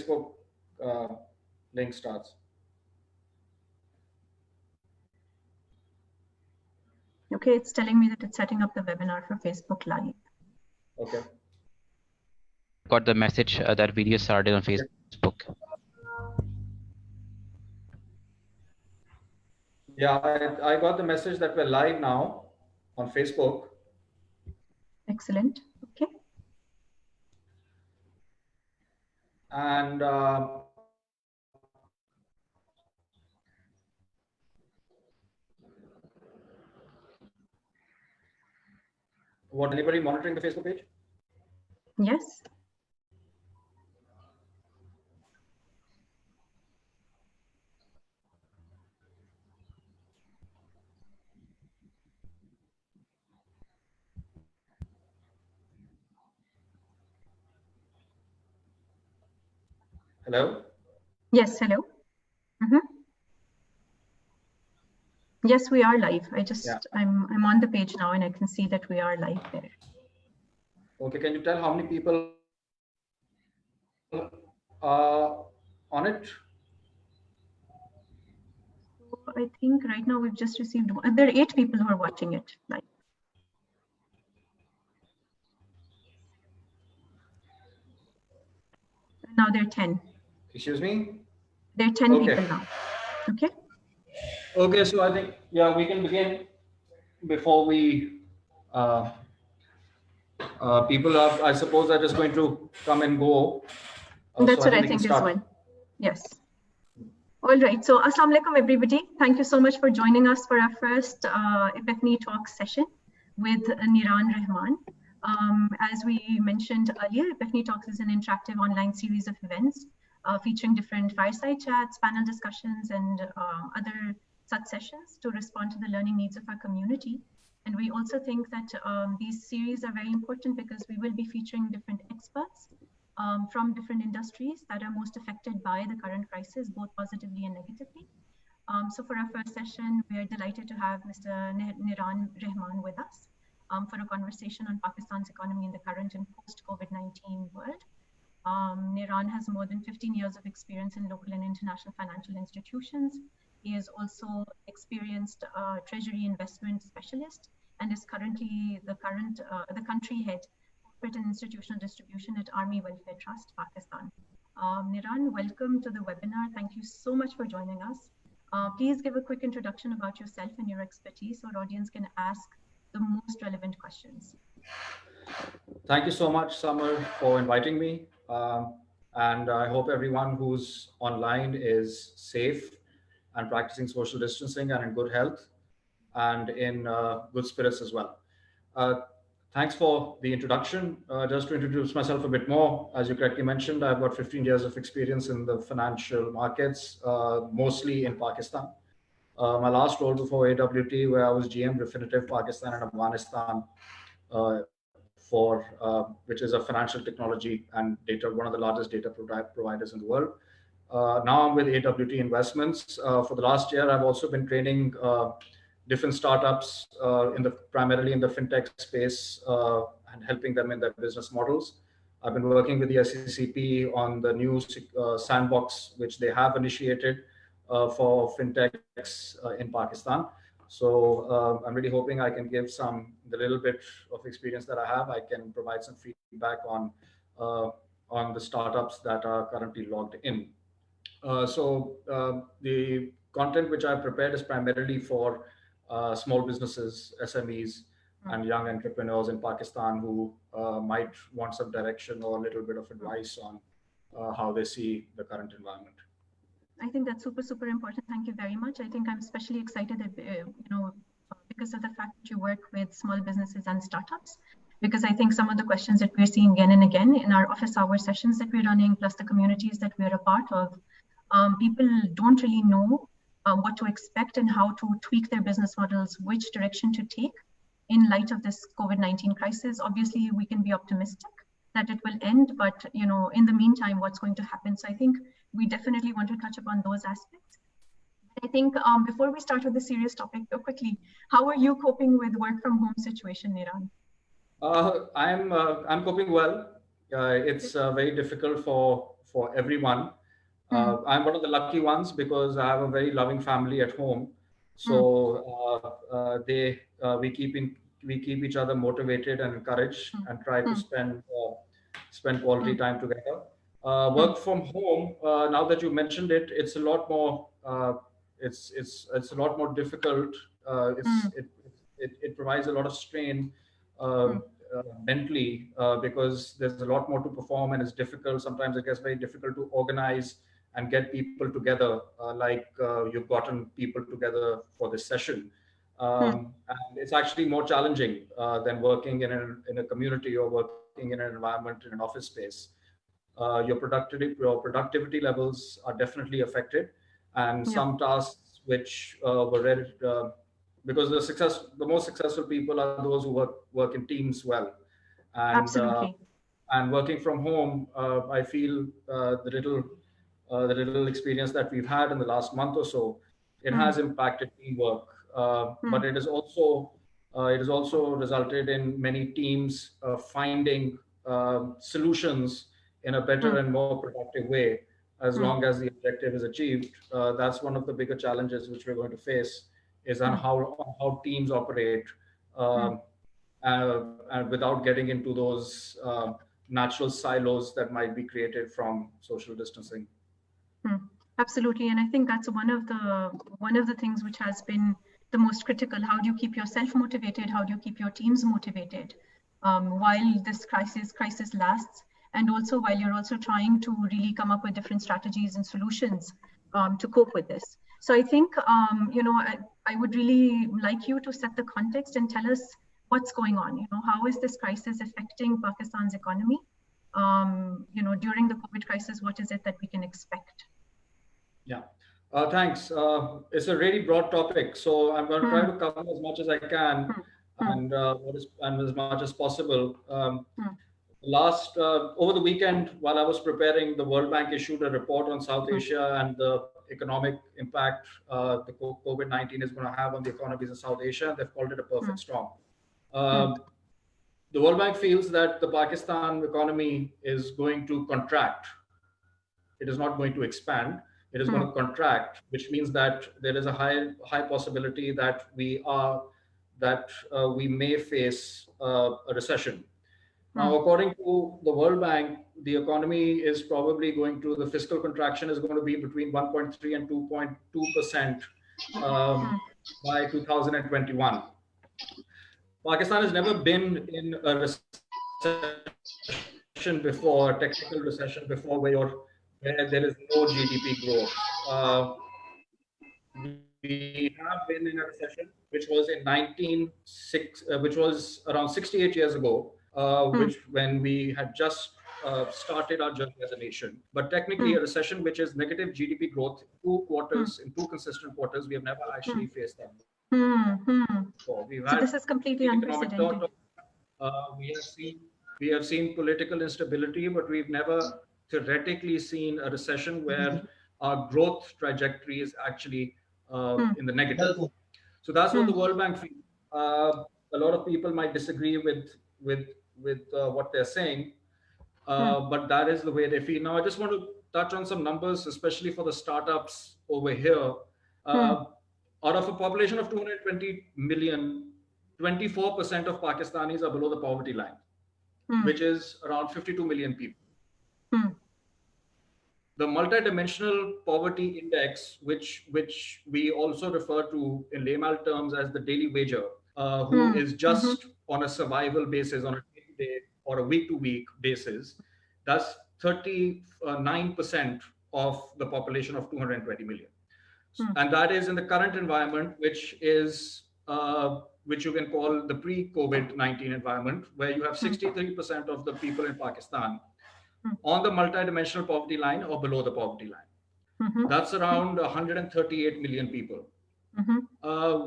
Facebook link starts. Okay, it's telling me that it's setting up the webinar for Facebook Live. Okay. Got the message that video started on Facebook. Yeah, I got the message that we're live now on Facebook. Excellent. Okay. And anybody monitoring the Facebook page? Yes. Hello? Yes, hello. Yes, we are live. I'm on the page now and I can see that we are live there. Okay, can you tell how many people are on it? So I think right now we've just received, there are 8 people who are watching it live. Now there are 10. Excuse me? There are 10 people now. Okay. Okay, so I think, yeah, we can begin before we, people are, I suppose, are just going to come and go. That's so what I think as well. Yes. All right. So Assalamu alaikum, everybody. Thank you so much for joining us for our first Epiphany Talks session with Niran Rehman. As we mentioned earlier, Epiphany Talks is an interactive online series of events featuring different fireside chats, panel discussions, and other such sessions to respond to the learning needs of our community. And we also think that these series are very important because we will be featuring different experts from different industries that are most affected by the current crisis, both positively and negatively. So for our first session, we are delighted to have Mr. Niran Rehman with us for a conversation on Pakistan's economy in the current and post-COVID-19 world. Niran has more than 15 years of experience in local and international financial institutions. He is also experienced treasury investment specialist and is currently the country head corporate and institutional distribution at Army Welfare Trust, Pakistan. Niran, welcome to the webinar. Thank you so much for joining us. Please give a quick introduction about yourself and your expertise so our audience can ask the most relevant questions. Thank you so much, Samar, for inviting me. And I hope everyone who's online is safe and practicing social distancing and in good health and in good spirits as well. Thanks for the introduction. Just to introduce myself a bit more, as you correctly mentioned, I've got 15 years of experience in the financial markets, mostly in Pakistan. My last role before AWT, where I was GM Refinitiv Pakistan and Afghanistan, which is a financial technology and data, one of the largest data providers in the world. Now I'm with AWT Investments. For the last year, I've also been training different startups primarily in the fintech space and helping them in their business models. I've been working with the SECP on the new sandbox, which they have initiated for fintechs in Pakistan. So I'm really hoping I can give the little bit of experience that I have. I can provide some feedback on the startups that are currently logged in. So the content which I've prepared is primarily for small businesses, SMEs, and young entrepreneurs in Pakistan who might want some direction or a little bit of advice on how they see the current environment. I think that's super, super important. Thank you very much. I think I'm especially excited that, because of the fact that you work with small businesses and startups, because I think some of the questions that we're seeing again and again in our office hour sessions that we're running, plus the communities that we're a part of, people don't really know what to expect and how to tweak their business models, which direction to take in light of this COVID-19 crisis. Obviously, we can be optimistic that it will end, but in the meantime, what's going to happen? So I think we definitely want to touch upon those aspects. I think before we start with the serious topic, quickly, how are you coping with work from home situation, Niran? I'm coping well. It's very difficult for for everyone. I'm one of the lucky ones because I have a very loving family at home. So we keep each other motivated and encouraged and try to spend quality time together. Work from home. Now that you mentioned it, it's a lot more. It's a lot more difficult. It provides a lot of strain mentally because there's a lot more to perform and it's difficult. Sometimes it gets very difficult to organize and get people together, you've gotten people together for this session. And it's actually more challenging than working in a community or working in an environment in an office space. Your productivity levels are definitely affected, and some tasks which were ready because the most successful people are those who work in teams well. And Absolutely. And working from home, I feel the little experience that we've had in the last month or so, it has impacted teamwork, but it has also resulted in many teams finding solutions in a better and more productive way as long as the objective is achieved. That's one of the bigger challenges which we're going to face is on how teams operate and without getting into those natural silos that might be created from social distancing. Absolutely, and I think that's one of the things which has been the most critical. How do you keep yourself motivated? How do you keep your teams motivated while this crisis lasts, and also while you're also trying to really come up with different strategies and solutions to cope with this. So I think I would really like you to set the context and tell us what's going on. How is this crisis affecting Pakistan's economy? During the COVID crisis, what is it that we can expect? Yeah, thanks. It's a really broad topic, so I'm going to try to cover as much as I can and as much as possible. Over the weekend, while I was preparing, the World Bank issued a report on South Asia and the economic impact the COVID-19 is going to have on the economies in South Asia. They've called it a perfect storm. The World Bank feels that the Pakistan economy is going to contract. It is not going to expand. It is going to contract, which means that there is a high possibility that we may face a recession. Now, according to the World Bank, the economy is probably the fiscal contraction is going to be between 1.3 and 2.2% by 2021. Pakistan has never been in a recession before, technical recession before, where there is no GDP growth. We have been in a recession, which was which was around 68 years ago, when we had just started our journey as a nation. But technically, a recession which is negative GDP growth in 2 consistent quarters, we have never actually faced that. So this is completely unprecedented. We have seen political instability, but we've never theoretically seen a recession where our growth trajectory is actually in the negative. So that's what the World Bank feels. A lot of people might disagree with what they're saying, but that is the way they feel. Now, I just want to touch on some numbers, especially for the startups over here. Out of a population of 220 million, 24% of Pakistanis are below the poverty line, which is around 52 million people. The multidimensional poverty index, which we also refer to in layman terms as the daily wager, who is just on a survival basis, on a day-to-day or a week-to-week basis, that's 39% of the population of 220 million. And that is in the current environment, which you can call the pre-COVID-19 environment, where you have 63% of the people in Pakistan on the multidimensional poverty line or below the poverty line. That's around 138 million people.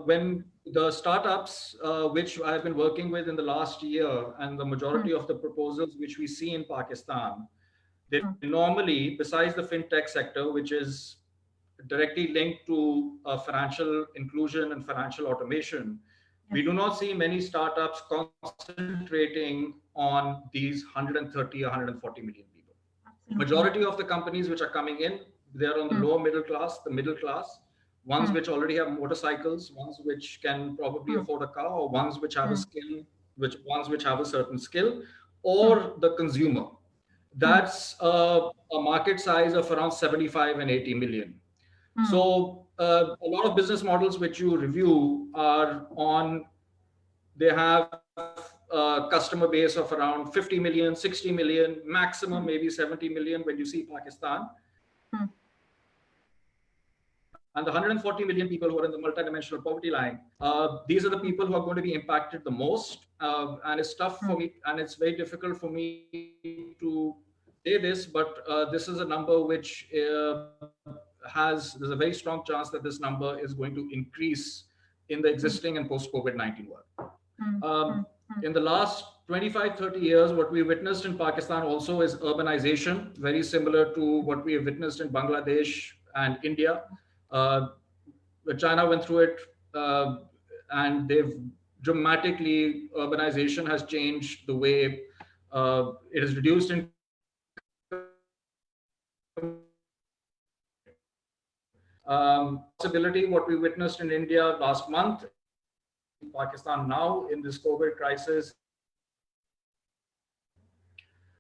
When the startups, which I've been working with in the last year, and the majority of the proposals which we see in Pakistan, they normally, besides the fintech sector, which is directly linked to financial inclusion and financial automation, we do not see many startups concentrating on these 130 or 140 million people. Majority of the companies which are coming in, they're on the lower middle class, the middle class, ones which already have motorcycles, ones which can probably afford a car, or ones which have a skill, ones which have a certain skill, or the consumer. That's a market size of around 75 and 80 million. So a lot of business models which you review are on, they have a customer base of around 50 million, 60 million, maximum maybe 70 million when you see Pakistan. And the 140 million people who are in the multidimensional poverty line, these are the people who are going to be impacted the most. And it's tough for me, and it's very difficult for me to say this, but this is a number which there's a very strong chance that this number is going to increase in the existing and post-COVID-19 world. In the last 25, 30 years, what we witnessed in Pakistan also is urbanization, very similar to what we have witnessed in Bangladesh and India. China went through it, and urbanization has changed the way it is reduced in possibility. What we witnessed in India last month, Pakistan now in this COVID crisis,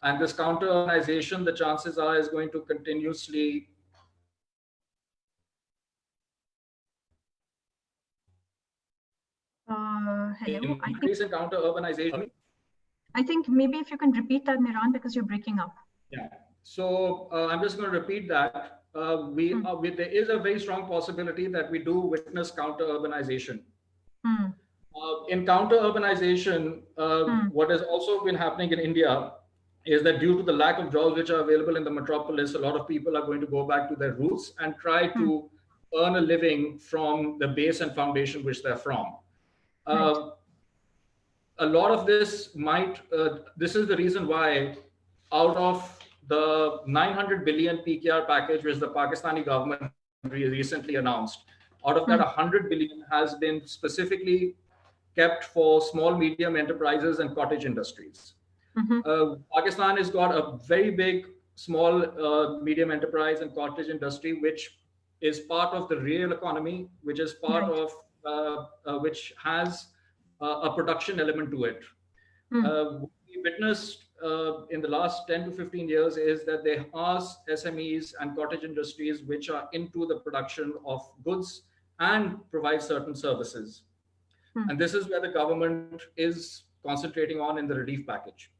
and this counter-urbanization, the chances are is going to continuously hello. Increase in counter-urbanization. I think maybe if you can repeat that, Niran, because you're breaking up. Yeah. So I'm just going to repeat that. There is a very strong possibility that we do witness counter-urbanization. In counter-urbanization, what has also been happening in India is that due to the lack of jobs which are available in the metropolis, a lot of people are going to go back to their roots and try to earn a living from the base and foundation which they're from. A lot of this this is the reason why out of the 900 billion PKR package which the Pakistani government recently announced, out of that 100 billion has been specifically kept for small, medium enterprises and cottage industries. Pakistan has got a very big small, medium enterprise and cottage industry, which is part of the real economy, which is part of, which has a production element to it. What we witnessed in the last 10 to 15 years is that there are SMEs and cottage industries which are into the production of goods and provide certain services. And this is where the government is concentrating on in the relief package.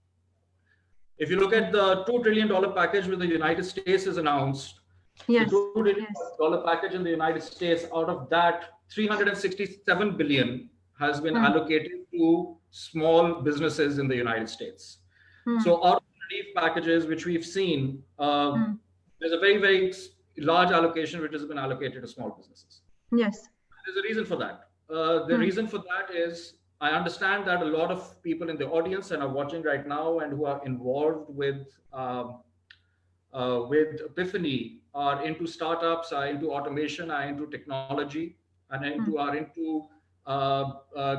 If you look at the $2 trillion package which the United States has announced, the $2 trillion package in the United States, out of that, 367 billion has been allocated to small businesses in the United States. So out of the relief packages which we've seen, there's a very, very large allocation which has been allocated to small businesses. Yes. There's a reason for that. The reason for that is, I understand that a lot of people in the audience and are watching right now and who are involved with Epiphany are into startups, are into automation, are into technology, and are into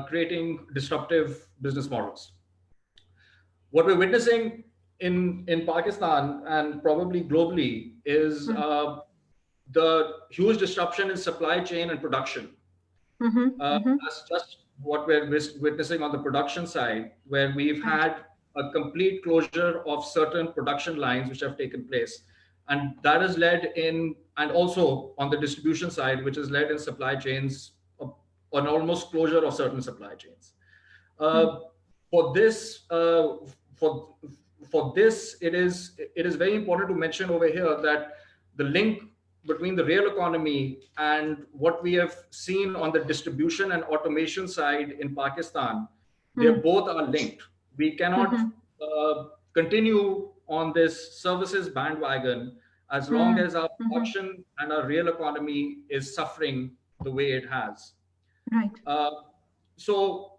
creating disruptive business models. What we're witnessing in Pakistan and probably globally is the huge disruption in supply chain and production. That's just what we're witnessing on the production side, where we've had a complete closure of certain production lines which have taken place. And that has led in, and also on the distribution side, which has led in supply chains, an almost closure of certain supply chains. For this, it is very important to mention over here that the link between the real economy and what we have seen on the distribution and automation side in Pakistan, they both are linked. We cannot continue on this services bandwagon as long as our production and our real economy is suffering the way it has. Right. So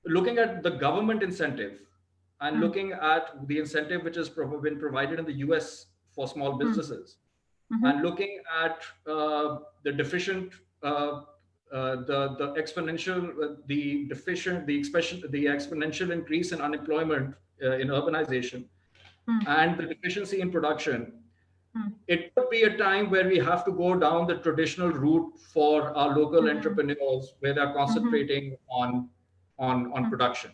looking at the government incentive and looking at the incentive which has been provided in the US for small businesses, and looking at the deficient, the exponential, the exponential increase in unemployment in urbanization, and the deficiency in production, it could be a time where we have to go down the traditional route for our local entrepreneurs, where they're concentrating on production.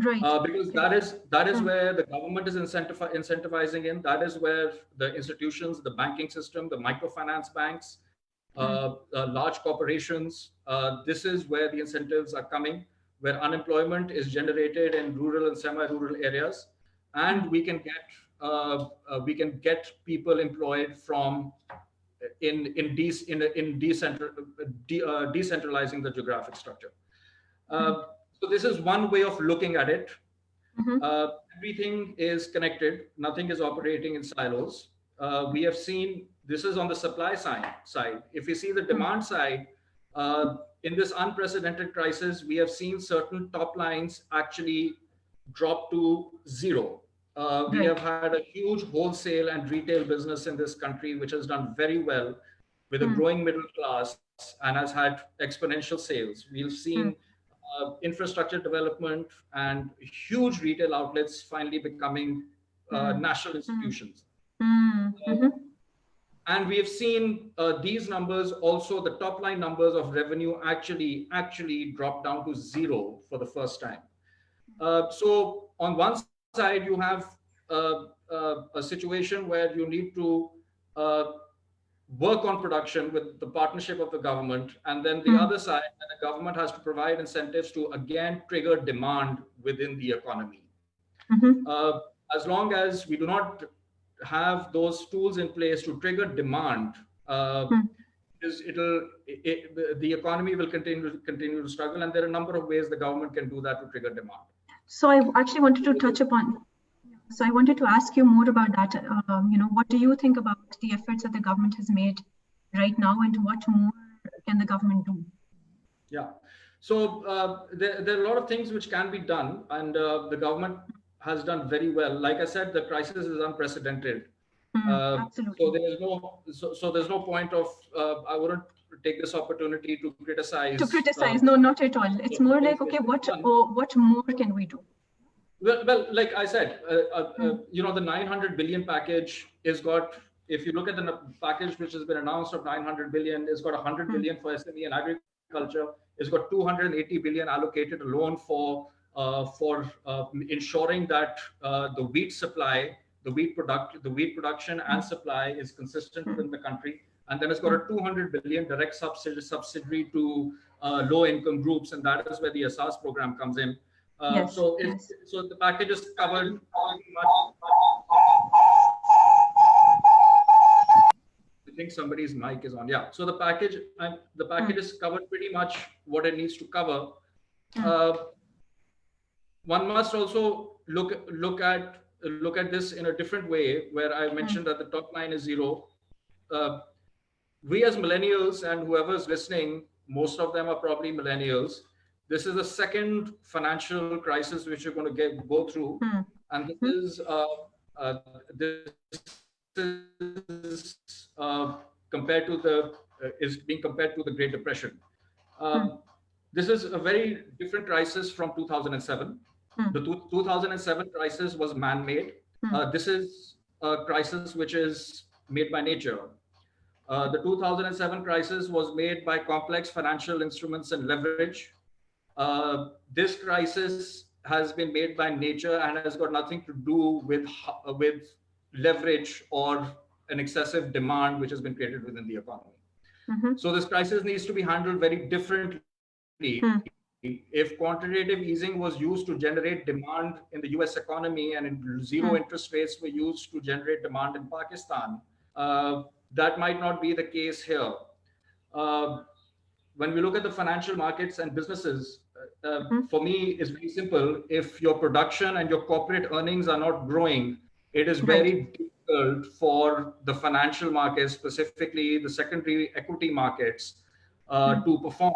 Right. Because that is where the government is incentivizing in. That is where the institutions, the banking system, the microfinance banks, large corporations, this is where the incentives are coming, where unemployment is generated in rural and semi-rural areas, and we can get people employed from decentralizing the geographic structure. So this is one way of looking at it. Everything is connected. Nothing is operating in silos. We have seen, this is on the supply side. If you see the demand side, in this unprecedented crisis, we have seen certain top lines actually drop to zero. We have had a huge wholesale and retail business in this country, which has done very well with a growing middle class and has had exponential sales. We've seen infrastructure development and huge retail outlets finally becoming national institutions. And we have seen these numbers, also the top line numbers of revenue actually drop down to zero for the first time. So on one side, you have a situation where you need to work on production with the partnership of the government, and then the other side, the government has to provide incentives to again trigger demand within the economy. As long as we do not have those tools in place to trigger demand, the economy will continue to struggle, and there are a number of ways the government can do that to trigger demand. So I actually wanted to touch upon. So I wanted to ask you more about that. What do you think about the efforts that the government has made right now, and what more can the government do? Yeah, so there are a lot of things which can be done, and the government has done very well. Like I said, the crisis is unprecedented. Absolutely. So there's no point of I wouldn't take this opportunity to criticize. No, not at all. It's more like, okay, what more can we do? Well, like I said, the 900 billion package is got. If you look at the package which has been announced of 900 billion, it's got 100 billion for SME and agriculture. It's got 280 billion allocated alone for ensuring that the wheat supply, the wheat production and supply is consistent within the country. And then it's got a 200 billion direct subsidy to low-income groups, and that is where the ASAS program comes in. So the package is covered. I think somebody's mic is on. Yeah. So the package is covered pretty much what it needs to cover. One must also look at this in a different way, where I mentioned that the top line is zero. We as millennials, and whoever's listening, most of them are probably millennials. This is the second financial crisis which you're going to go through, and this is being compared to the Great Depression. This is a very different crisis from 2007. The 2007 crisis was man-made. This is a crisis which is made by nature. The 2007 crisis was made by complex financial instruments and leverage. This crisis has been made by nature and has got nothing to do with leverage or an excessive demand which has been created within the economy. So this crisis needs to be handled very differently. If quantitative easing was used to generate demand in the US economy, and zero interest rates were used to generate demand in Pakistan, that might not be the case here. When we look at the financial markets and businesses, for me, it's very simple. If your production and your corporate earnings are not growing, it is very difficult for the financial markets, specifically the secondary equity markets, to perform.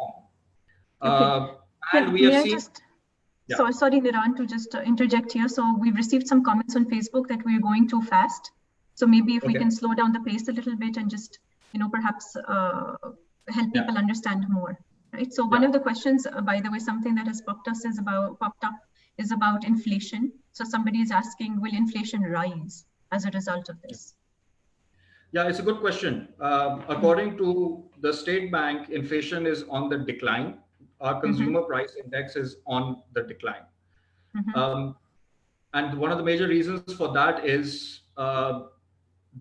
And we have seen. So sorry, Niran, to just interject here. So we've received some comments on Facebook that we're going too fast. So maybe if we can slow down the pace a little bit and just, perhaps help people understand more. Right. So one of the questions, by the way, something that has popped up is about inflation. So somebody is asking, will inflation rise as a result of this? Yeah, it's a good question. According to the State Bank, inflation is on the decline. Our consumer price index is on the decline. And one of the major reasons for that is the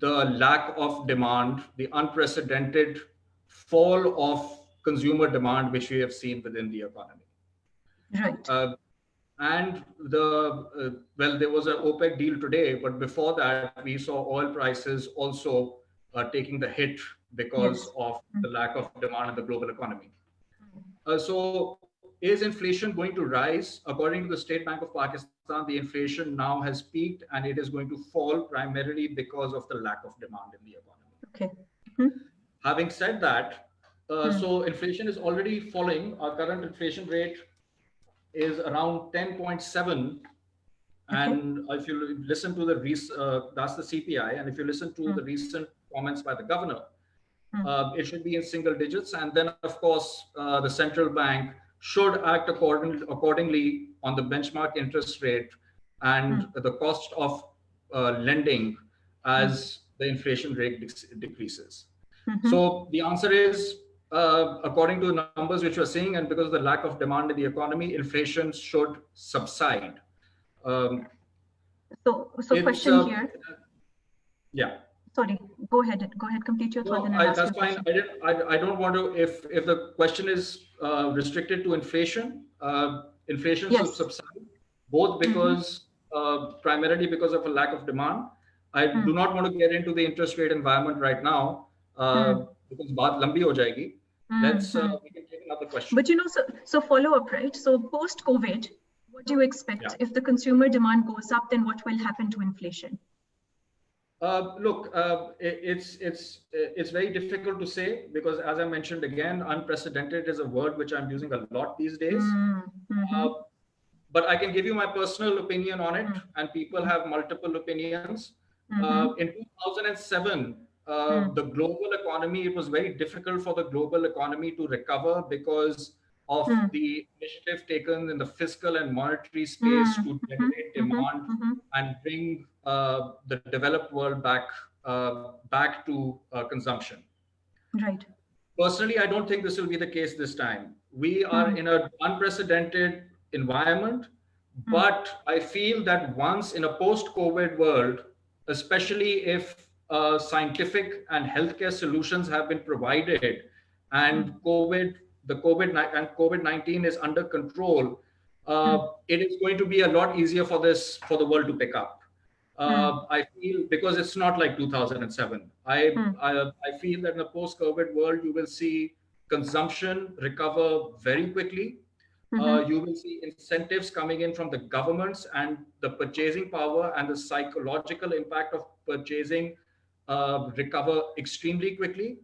lack of demand, the unprecedented fall of consumer demand, which we have seen within the economy. Right. And well, there was an OPEC deal today, but before that, we saw oil prices also taking the hit because of the lack of demand in the global economy. So is inflation going to rise? According to the State Bank of Pakistan, the inflation now has peaked and it is going to fall primarily because of the lack of demand in the economy. Okay. Having said that, so inflation is already falling. Our current inflation rate is around 10.7. And if you listen to that's the CPI. And if you listen to the recent comments by the governor, it should be in single digits. And then, of course, the central bank should act accordingly on the benchmark interest rate and the cost of lending as the inflation rate decreases. So the answer is, according to the numbers which we're seeing, and because of the lack of demand in the economy, inflation should subside. So question here. Yeah. Sorry, go ahead, complete your thought. No, that's fine. I don't want to, if the question is restricted to inflation, inflation should subside, both because, primarily because of a lack of demand. I do not want to get into the interest rate environment right now, because baat lambi ho jayegi. Let's, we can take another question. But so follow up, right? So post-COVID, what do you expect? If the consumer demand goes up, then what will happen to inflation? Look, it's very difficult to say because, as I mentioned again, unprecedented is a word which I'm using a lot these days. But I can give you my personal opinion on it, and people have multiple opinions. In 2007, the global economy, it was very difficult for the global economy to recover because of the initiative taken in the fiscal and monetary space to generate demand and bring the developed world back to consumption. Right. Personally, I don't think this will be the case this time. We are in an unprecedented environment, but I feel that once in a post-COVID world, especially if scientific and healthcare solutions have been provided and COVID-19 is under control, it is going to be a lot easier for the world to pick up. I feel, because it's not like 2007. I feel that in a post-COVID world, you will see consumption recover very quickly. You will see incentives coming in from the governments, and the purchasing power and the psychological impact of purchasing recover extremely quickly.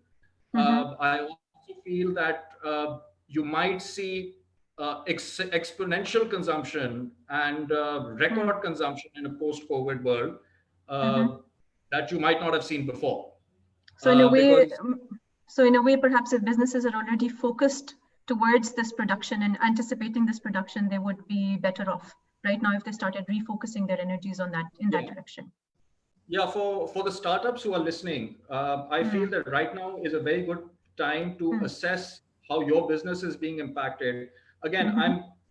I also feel that you might see exponential consumption and record consumption in a post-COVID world that you might not have seen before. So in a way, perhaps if businesses are already focused towards this production and anticipating this production, they would be better off right now if they started refocusing their energies on that that direction. Yeah, for the startups who are listening, I feel that right now is a very good time to assess how your business is being impacted. Again,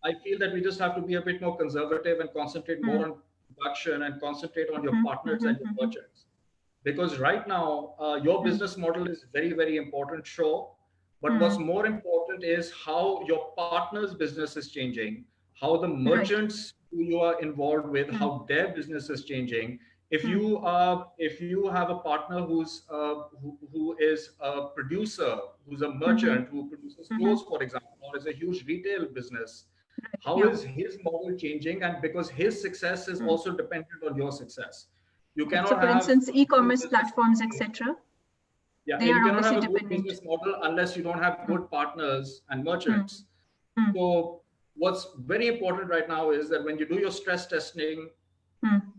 I feel that we just have to be a bit more conservative and concentrate more on production and concentrate on your partners and your merchants. Because right now, your business model is very, very important, sure. But what's more important is how your partner's business is changing, how the merchants who you are involved with, how their business is changing. If you have a partner who is a producer, who's a merchant who produces clothes, for example, or is a huge retail business, how is his model changing? And because his success is also dependent on your success. You cannot for instance, e-commerce platforms, etc. Yeah, you cannot have a good business model unless you don't have good partners and merchants. So what's very important right now is that when you do your stress testing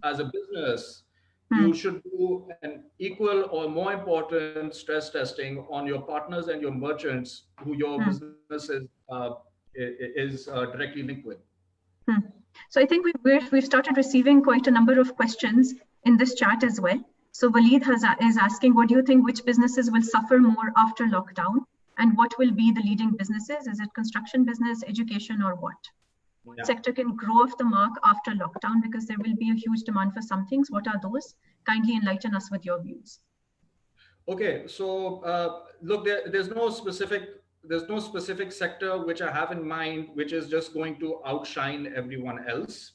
as a business, you should do an equal or more important stress testing on your partners and your merchants who your business is directly linked with. So I think we've started receiving quite a number of questions in this chat as well. So Waleed is asking, what do you think, which businesses will suffer more after lockdown? And what will be the leading businesses? Is it construction business, education, or what? What sector can grow off the mark after lockdown? Because there will be a huge demand for some things. What are those? Kindly enlighten us with your views. Okay, so look, there's no specific sector which I have in mind which is just going to outshine everyone else.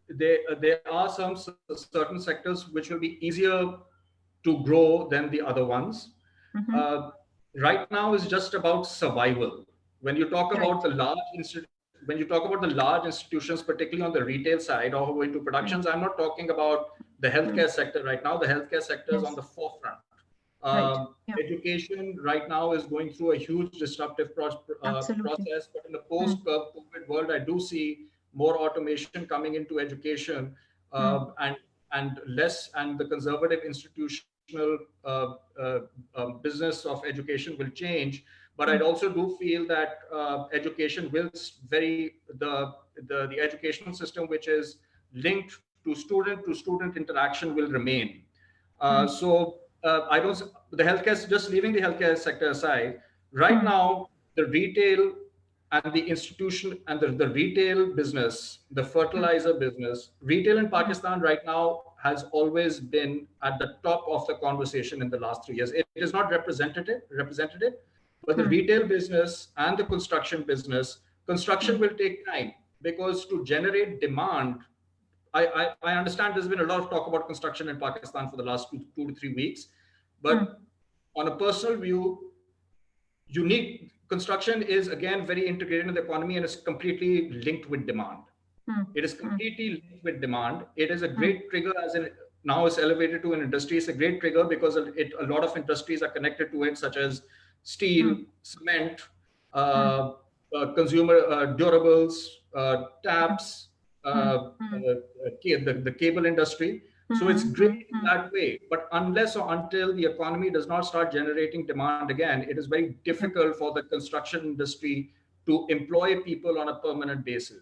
There are some certain sectors which will be easier to grow than the other ones. Right now is just about survival. When you talk about the large institutions, particularly on the retail side or going to productions, I'm not talking about the healthcare sector right now. The healthcare sector is on the forefront. Education right now is going through a huge disruptive process, but in the post-COVID world, I do see more automation coming into education, and the conservative institutional business of education will change. But I also do feel that education will the educational system which is linked to student interaction will remain. I don't, the healthcare, just leaving the healthcare sector aside, right now, the retail and the institution and the retail business, the fertilizer business, retail in Pakistan right now has always been at the top of the conversation in the last 3 years. It is not representative, but the retail business and the construction business, construction will take time because to generate demand, I understand there's been a lot of talk about construction in Pakistan for the last 2 to 3 weeks, but on a personal view, construction is again very integrated in the economy and is completely linked with demand. It is completely linked with demand. It is a great trigger now it's elevated to an industry. It's a great trigger because a lot of industries are connected to it, such as steel, cement, consumer durables, taps, the cable industry. So it's great in that way. But unless or until the economy does not start generating demand again, it is very difficult for the construction industry to employ people on a permanent basis.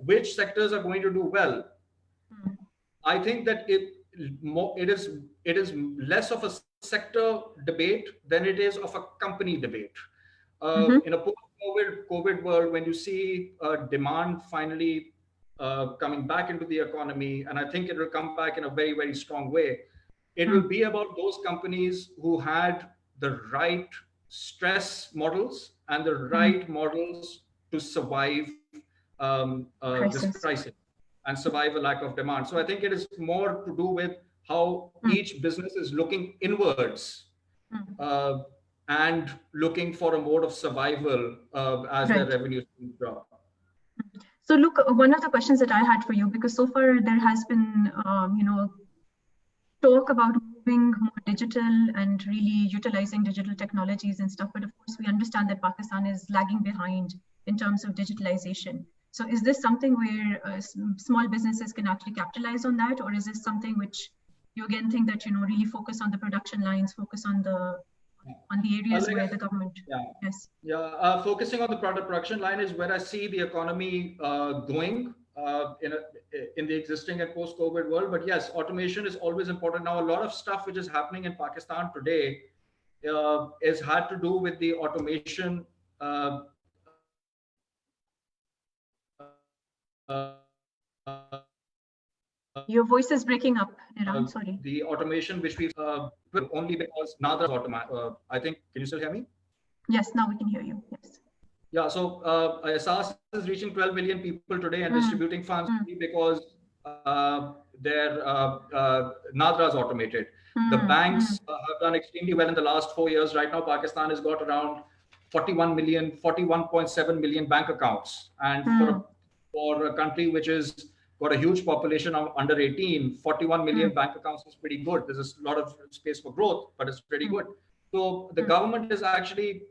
Which sectors are going to do well? I think that it is less of a sector debate than it is of a company debate. In a post-COVID world, when you see demand finally coming back into the economy, and I think it will come back in a very, very strong way, it will be about those companies who had the right stress models and the right models to survive this crisis and survive a lack of demand. So I think it is more to do with how each business is looking inwards and looking for a mode of survival as their revenues drop. So look, one of the questions that I had for you, because so far there has been, talk about moving more digital and really utilizing digital technologies and stuff. But of course, we understand that Pakistan is lagging behind in terms of digitalization. So is this something where small businesses can actually capitalize on that? Or is this something which you again think that, really focus on the production lines, focus on the areas where the government, focusing on the production line is where I see the economy going in the existing and post-COVID world. But yes, automation is always important. Now, a lot of stuff which is happening in Pakistan today is had to do with the automation. Your voice is breaking up, Niran, sorry. The automation which we've only because Nadra's I think, can you still hear me? Yes, now we can hear you, yes. Yeah, so SAS is reaching 12 million people today and distributing funds because their Nadra's automated. The banks have done extremely well in the last 4 years. Right now, Pakistan has got around 41.7 million bank accounts. And for a country which is got a huge population of under 18, 41 million bank accounts is pretty good. There's a lot of space for growth, but it's pretty good. So the government is actually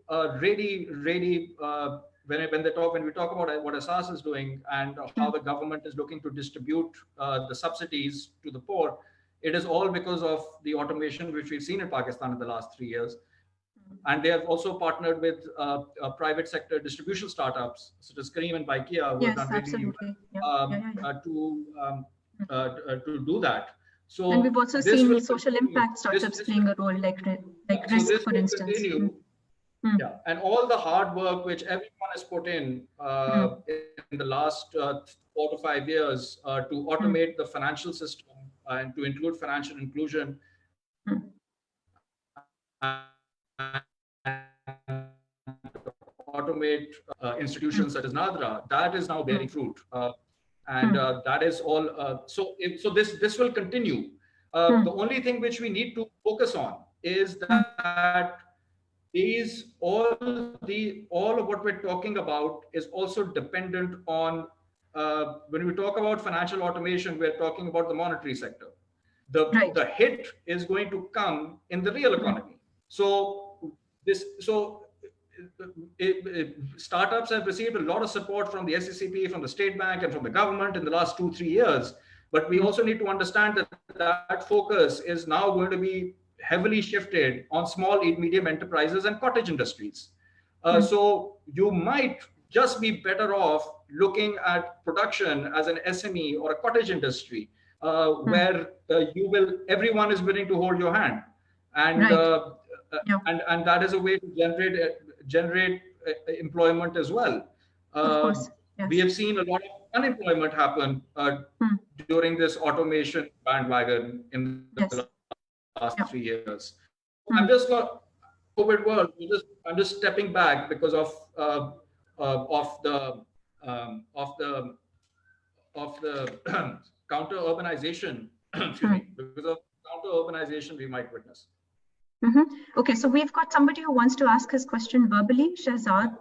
really, when we talk about what SAS is doing and how the government is looking to distribute the subsidies to the poor, it is all because of the automation which we've seen in Pakistan in the last 3 years. And they have also partnered with private sector distribution startups such as Kareem and Baikia, who have done really to do that. So and we've also seen social impact startups playing a role, like Risk, for instance. Yeah, and all the hard work which everyone has put in the last 4 to 5 years to automate the financial system and to include financial inclusion automate institutions such as Nadra, that is now bearing fruit. And that is all. So this will continue. The only thing which we need to focus on is that all of what we're talking about is also dependent on when we talk about financial automation, we're talking about the monetary sector. The hit is going to come in the real economy. Startups have received a lot of support from the SECP, from the State Bank, and from the government in the last 2-3 years. But we also need to understand that focus is now going to be heavily shifted on small and medium enterprises and cottage industries. So you might just be better off looking at production as an SME or a cottage industry, where everyone is willing to hold your hand, and and that is a way to generate employment as well. Of course, yes. We have seen a lot of unemployment happen during this automation bandwagon in the last 3 years. I'm just not COVID world. I'm just stepping back because of the counter urbanization. Excuse me, because of counter urbanization we might witness. Okay, so we've got somebody who wants to ask his question verbally. Shahzad,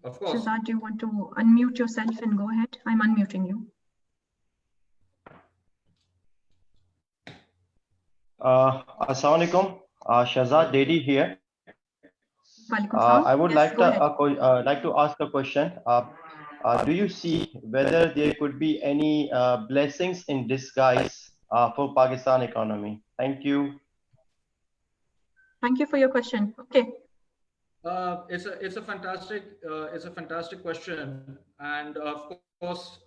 of course. Shahzad, do you want to unmute yourself and go ahead? I'm unmuting you. Assalamu alaikum. Shahzad Dedi here. I would like to ask a question. Do you see whether there could be any blessings in disguise for Pakistan economy? Thank you. Thank you for your question. Okay. It's a fantastic question, and of course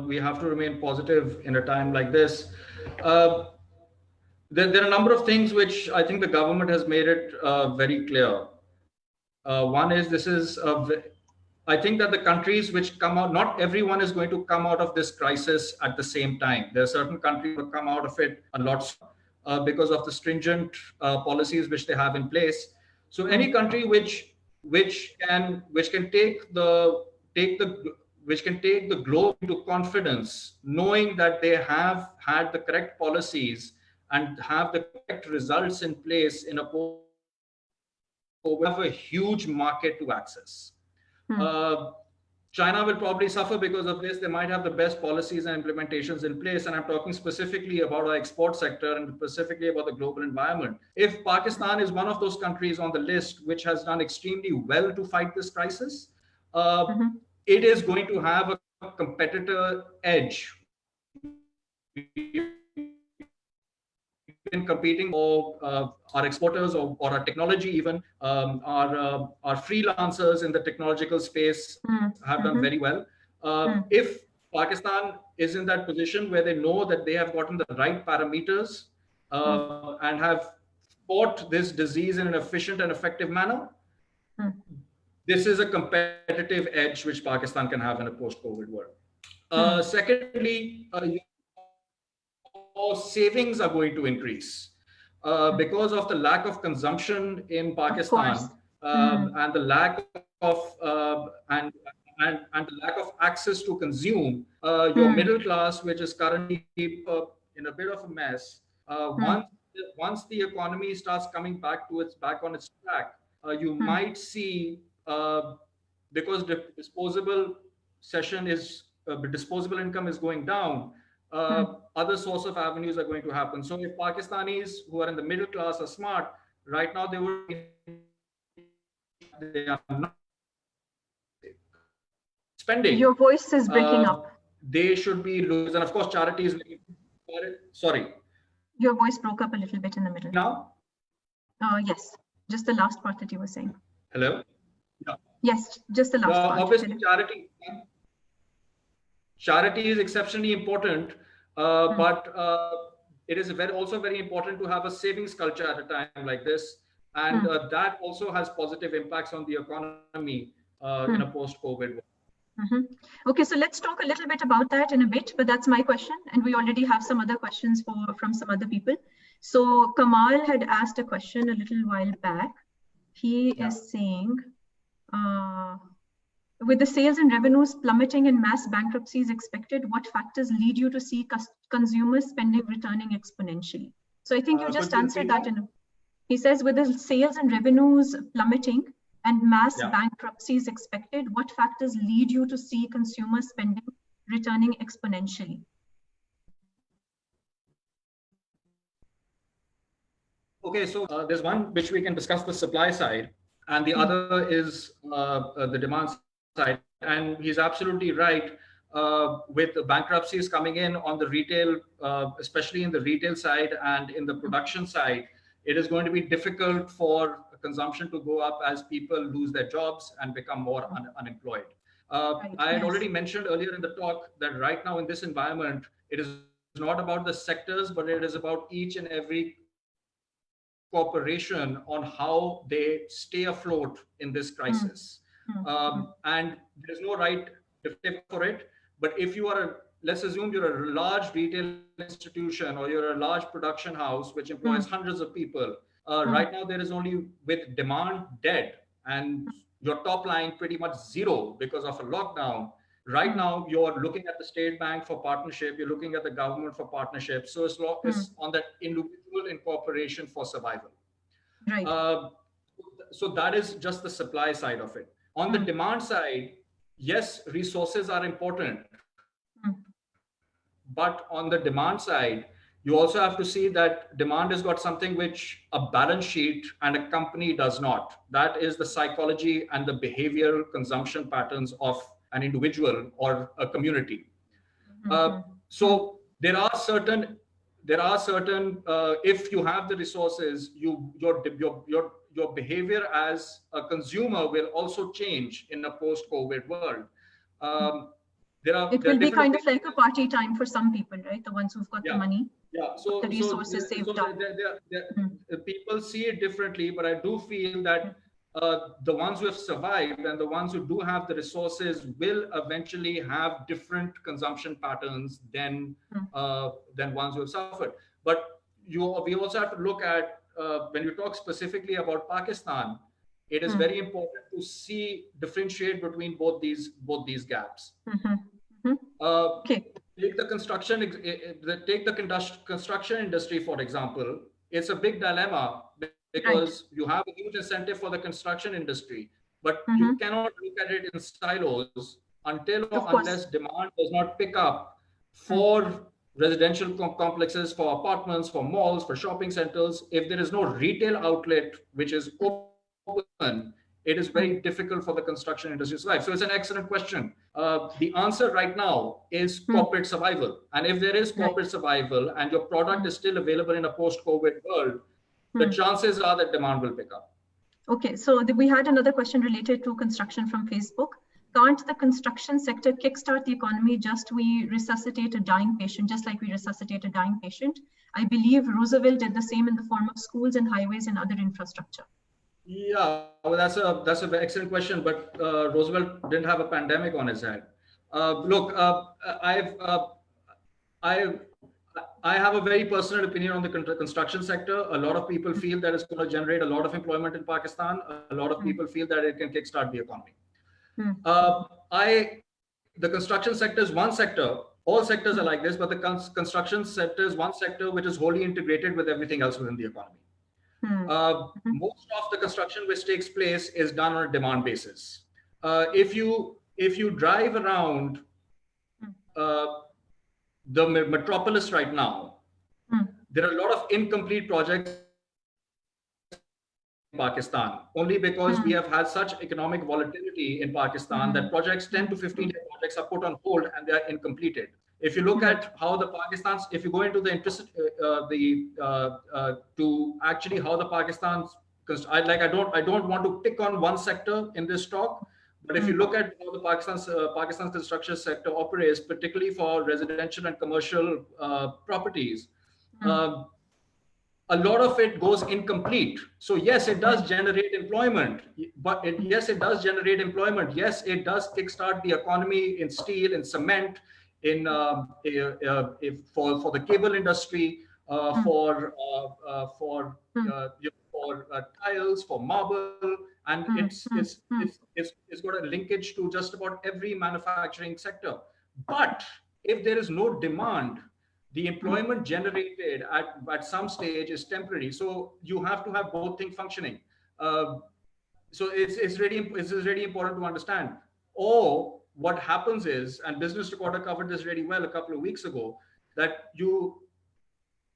we have to remain positive in a time like this. There are a number of things which I think the government has made it very clear. One is I think that the countries which come out, not everyone is going to come out of this crisis at the same time. There are certain countries that come out of it a lot because of the stringent policies which they have in place. So any country which can take the globe into confidence, knowing that they have had the correct policies and have the correct results in place in a have a huge market to access. China will probably suffer because of this. They might have the best policies and implementations in place. And I'm talking specifically about our export sector and specifically about the global environment. If Pakistan is one of those countries on the list which has done extremely well to fight this crisis, it is going to have a competitor edge in competing for our exporters or our technology, even our freelancers in the technological space have done very well. If Pakistan is in that position where they know that they have gotten the right parameters and have fought this disease in an efficient and effective manner, this is a competitive edge which Pakistan can have in a post-COVID world. Secondly, savings are going to increase because of the lack of consumption in Pakistan and the lack of the lack of access to consume. Your middle class, which is currently in a bit of a mess, once the economy starts coming back on its track, you might see, because the disposable income is going down, other sorts of avenues are going to happen. So if Pakistanis who are in the middle class are smart, right now they are not spending. Your voice is breaking up. They should be losing, and of course charities. Sorry. Your voice broke up a little bit in the middle. Now? Yes. Just the last part that you were saying. Hello? Yeah. Yes, just the last part. Obviously, charity is exceptionally important, but it is also very important to have a savings culture at a time like this. And that also has positive impacts on the economy in a post-COVID world. Okay, so let's talk a little bit about that in a bit, but that's my question. And we already have some other questions from some other people. So Kamal had asked a question a little while back. He is saying, with the sales and revenues plummeting and mass bankruptcies expected, what factors lead you to see consumer spending returning exponentially? So I think you just answered that. He says, with the sales and revenues plummeting and mass bankruptcies expected, what factors lead you to see consumer spending returning exponentially? Okay, so there's one which we can discuss, the supply side, and the other is the demand side. And he's absolutely right. With the bankruptcies coming in on the retail, especially in the retail side and in the production side, it is going to be difficult for consumption to go up as people lose their jobs and become more unemployed. I had already mentioned earlier in the talk that right now in this environment, it is not about the sectors, but it is about each and every corporation on how they stay afloat in this crisis. And there's no right definition for it. But if you are let's assume you're a large retail institution or you're a large production house which employs hundreds of people. Right now, there is only with demand dead and your top line pretty much zero because of a lockdown. Right now, you're looking at the state bank for partnership. You're looking at the government for partnership. So it's on that individual incorporation for survival. Right. So that is just the supply side of it. On the demand side, yes, resources are important. But on the demand side, you also have to see that demand has got something which a balance sheet and a company does not. That is the psychology and the behavioral consumption patterns of an individual or a community. So there are certain if you have the resources, your behavior as a consumer will also change in a post-COVID world. It will be kind of like a party time for some people, right? The ones who've got the money, so the resources saved up. People see it differently, but I do feel that the ones who have survived and the ones who do have the resources will eventually have different consumption patterns than ones who have suffered. But we also have to look at when you talk specifically about Pakistan, it is very important to differentiate between both these gaps. Take the construction industry, for example. It's a big dilemma because you have a huge incentive for the construction industry, but you cannot look at it in silos unless demand does not pick up for residential complexes, for apartments, for malls, for shopping centers. If there is no retail outlet which is open, it is very difficult for the construction industry to survive. So it's an excellent question. The answer right now is corporate survival. And if there is corporate survival and your product is still available in a post-COVID world, the chances are that demand will pick up. Okay, so we had another question related to construction from Facebook. Can't the construction sector kickstart the economy just we resuscitate a dying patient, just like we resuscitate a dying patient? I believe Roosevelt did the same in the form of schools and highways and other infrastructure. Yeah, well, that's a very excellent question, but Roosevelt didn't have a pandemic on his head. Look, I have a very personal opinion on the construction sector. A lot of people feel that it's going to generate a lot of employment in Pakistan. A lot of people feel that it can kickstart the economy. The construction sector is one sector. All sectors are like this, but the construction sector is one sector which is wholly integrated with everything else within the economy. Most of the construction which takes place is done on a demand basis. If you drive around the metropolis right now, there are a lot of incomplete projects in Pakistan, only because we have had such economic volatility in Pakistan that projects, 10 to 15 projects are put on hold and they are incompleted. If you look at how if you go into the how the Pakistan's because I don't want to pick on one sector in this talk, but if you look at how the Pakistan's construction sector operates, particularly for residential and commercial properties, a lot of it goes incomplete. So yes, it does generate employment, but yes, it does generate employment. Yes, it does kickstart the economy in steel, in cement, in for the cable industry, for tiles, for marble, and it's got a linkage to just about every manufacturing sector. But if there is no demand, the employment generated at some stage is temporary. So you have to have both things functioning. So it's really important to understand. Or what happens is, and Business Recorder covered this really well a couple of weeks ago, that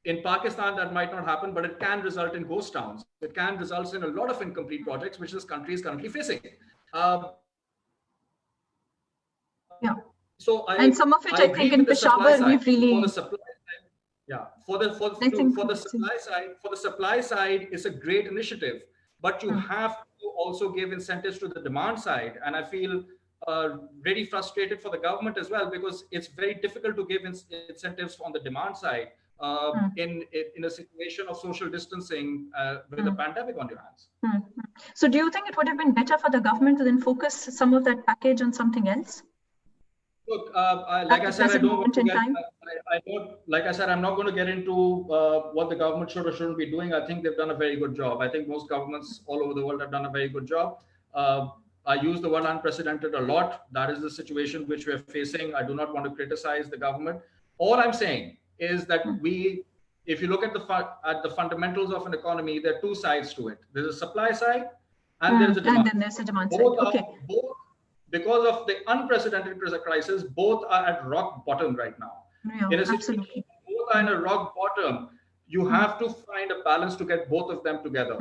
in Pakistan, that might not happen, but it can result in ghost towns. It can result in a lot of incomplete projects, which this country is currently facing. So and some of it, I think, in Peshawar, we've really. For the supply side, it's a great initiative, but you have to also give incentives to the demand side. And I feel really frustrated for the government as well, because it's very difficult to give incentives on the demand side in a situation of social distancing with a pandemic on your hands. So do you think it would have been better for the government to then focus some of that package on something else? Look, like I said, I'm not going to get into what the government should or shouldn't be doing. I think they've done a very good job. I think most governments all over the world have done a very good job. I use the word unprecedented a lot. That is the situation which we're facing. I do not want to criticize the government. All I'm saying is that if you look at the fundamentals of an economy, there are two sides to it. There's a supply side and there's a demand. And then there's a demand side. Because of the unprecedented crisis, both are at rock bottom right now. In a situation, both are in a rock bottom. You have to find a balance to get both of them together.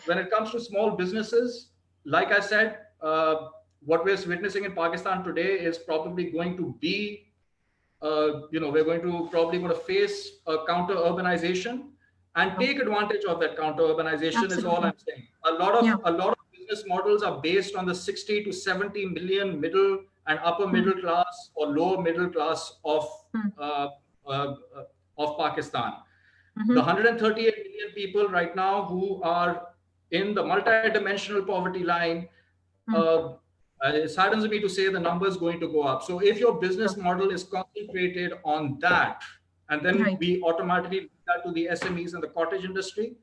When it comes to small businesses, like I said, what we're witnessing in Pakistan today is probably going to be, we're probably going to face a counter urbanization, and take advantage of that counter urbanization is all I'm saying. A lot of business models are based on the 60 to 70 million middle and upper middle class or lower middle class of Pakistan. The 138 million people right now who are in the multi-dimensional poverty line, it saddens me to say the number is going to go up. So if your business model is concentrated on that, and then we automatically link that to the SMEs and the cottage industry,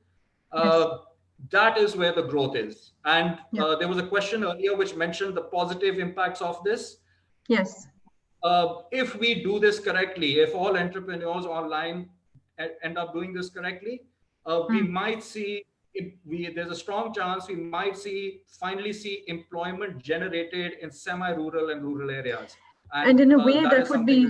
that is where the growth is. And there was a question earlier which mentioned the positive impacts of this. Yes. If we do this correctly, if all entrepreneurs online end up doing this correctly, we might see, there's a strong chance we might finally see employment generated in semi-rural and rural areas. And in a way that would be,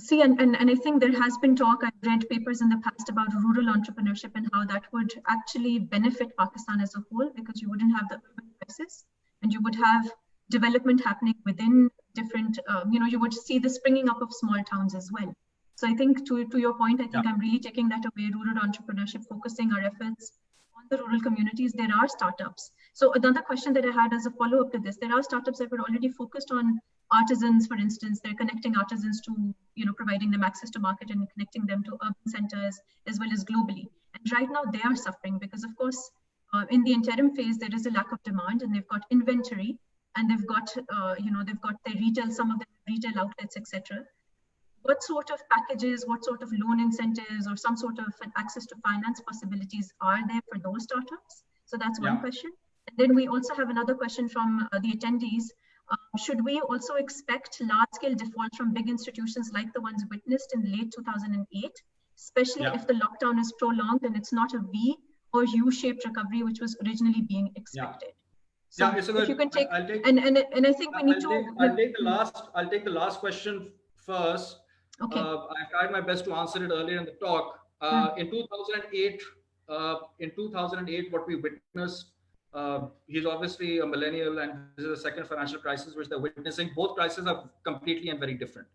see, and I think there has been talk, I've read papers in the past about rural entrepreneurship and how that would actually benefit Pakistan as a whole, because you wouldn't have the urban crisis and you would have development happening within different, you would see the springing up of small towns as well. So I think to your point, I think I'm really taking that away, rural entrepreneurship, focusing our efforts on the rural communities. There are startups. So another question that I had as a follow-up to this, there are startups that were already focused on artisans, for instance. They're connecting artisans to, providing them access to market and connecting them to urban centers as well as globally. And right now they are suffering because, of course, in the interim phase, there is a lack of demand and they've got inventory and they've got, they've got their retail, some of them retail outlets, etc. What sort of packages, what sort of loan incentives or some sort of access to finance possibilities are there for those startups? So that's one question. And then we also have another question from the attendees. Should we also expect large-scale default from big institutions like the ones witnessed in late 2008, especially if the lockdown is prolonged and it's not a V or U-shaped recovery, which was originally being expected? So if you can take, and I think we need to. I'll take the last question first. Okay. I tried my best to answer it earlier in the talk. In 2008, what we witnessed. He's obviously a millennial, and this is the second financial crisis which they're witnessing. Both crises are completely and very different.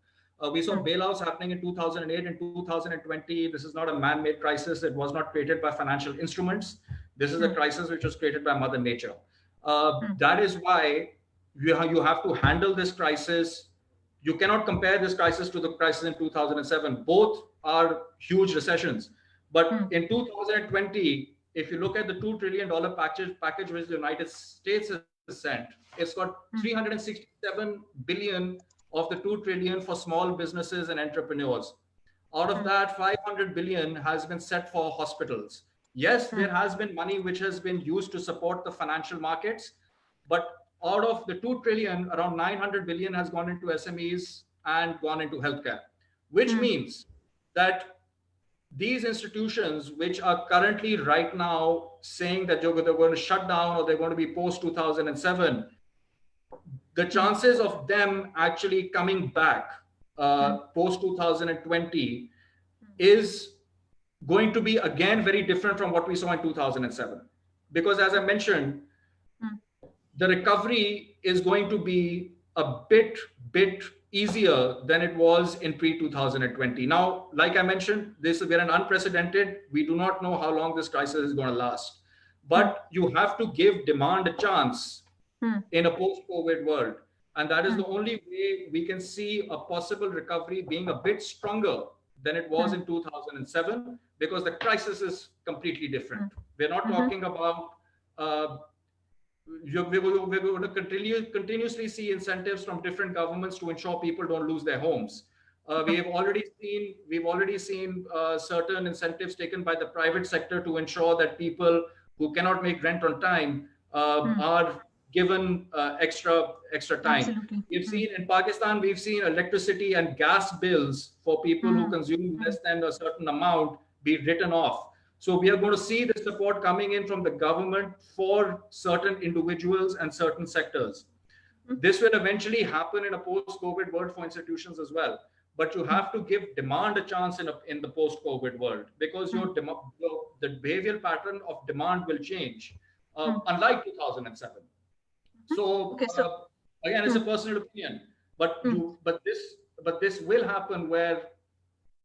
We saw bailouts happening in 2008 and 2020. This is not a man-made crisis. It was not created by financial instruments. This is a crisis which was created by Mother Nature. That is why you have to handle this crisis. You cannot compare this crisis to the crisis in 2007. Both are huge recessions. But in 2020, if you look at the $2 trillion package which the United States has sent, it's got 367 billion of the 2 trillion for small businesses and entrepreneurs. Out of that, 500 billion has been set for hospitals. Yes, there has been money which has been used to support the financial markets, but out of the 2 trillion, around 900 billion has gone into SMEs and gone into healthcare, which means that these institutions, which are currently right now saying that they're going to shut down or they're going to be post 2007, the chances of them actually coming back post 2020 is going to be again very different from what we saw in 2007. Because as I mentioned, the recovery is going to be a bit easier than it was in pre-2020. Now, like I mentioned, we're an unprecedented. We do not know how long this crisis is going to last. But you have to give demand a chance in a post-COVID world. And that is the only way we can see a possible recovery being a bit stronger than it was in 2007, because the crisis is completely different. We're not talking about we're going to continuously see incentives from different governments to ensure people don't lose their homes. We've already seen certain incentives taken by the private sector to ensure that people who cannot make rent on time are given extra time. Absolutely. We've seen in Pakistan, we've seen electricity and gas bills for people who consume less than a certain amount be written off. So we are going to see the support coming in from the government for certain individuals and certain sectors. This will eventually happen in a post-COVID world for institutions as well. But you have to give demand a chance in the post-COVID world, because the behavioral pattern of demand will change, unlike 2007. So, again, it's a personal opinion, but this will happen where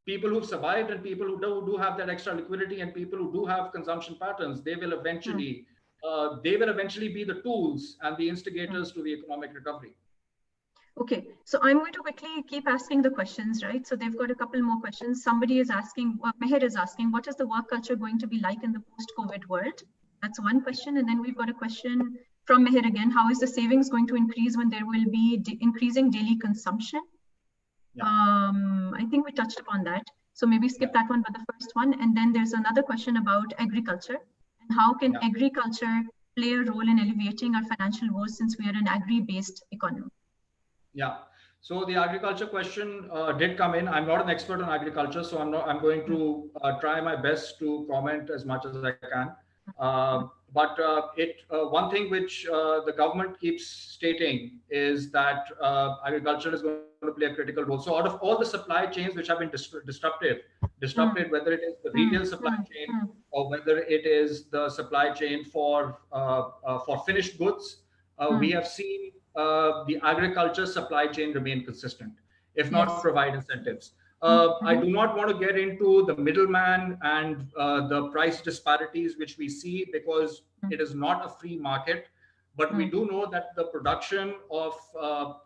people who've survived and people who do have that extra liquidity and people who do have consumption patterns, they will eventually be the tools and the instigators to the economic recovery. Okay, so I'm going to quickly keep asking the questions, right? So they've got a couple more questions. Somebody is asking, Meher is asking, what is the work culture going to be like in the post-COVID world? That's one question. And then we've got a question from Meher again. How is the savings going to increase when there will be increasing daily consumption? Yeah. I think we touched upon that. So maybe skip that one, but the first one. And then there's another question about agriculture. And how can agriculture play a role in alleviating our financial woes, since we are an agri-based economy? Yeah. So the agriculture question did come in. I'm not an expert on agriculture, so I'm going to try my best to comment as much as I can. But one thing which the government keeps stating is that agriculture is going to play a critical role. So out of all the supply chains which have been disrupted, whether it is the retail supply chain or whether it is the supply chain for finished goods, we have seen the agriculture supply chain remain consistent, if not provide incentives. I do not want to get into the middleman and the price disparities which we see, because it is not a free market. But we do know that the production for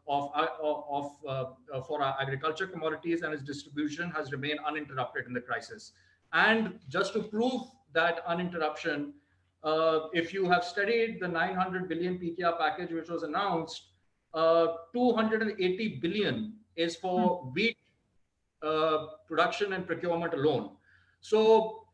our agriculture commodities and its distribution has remained uninterrupted in the crisis. And just to prove that uninterruption, if you have studied the 900 billion PKR package which was announced, 280 billion is for wheat production and procurement alone. So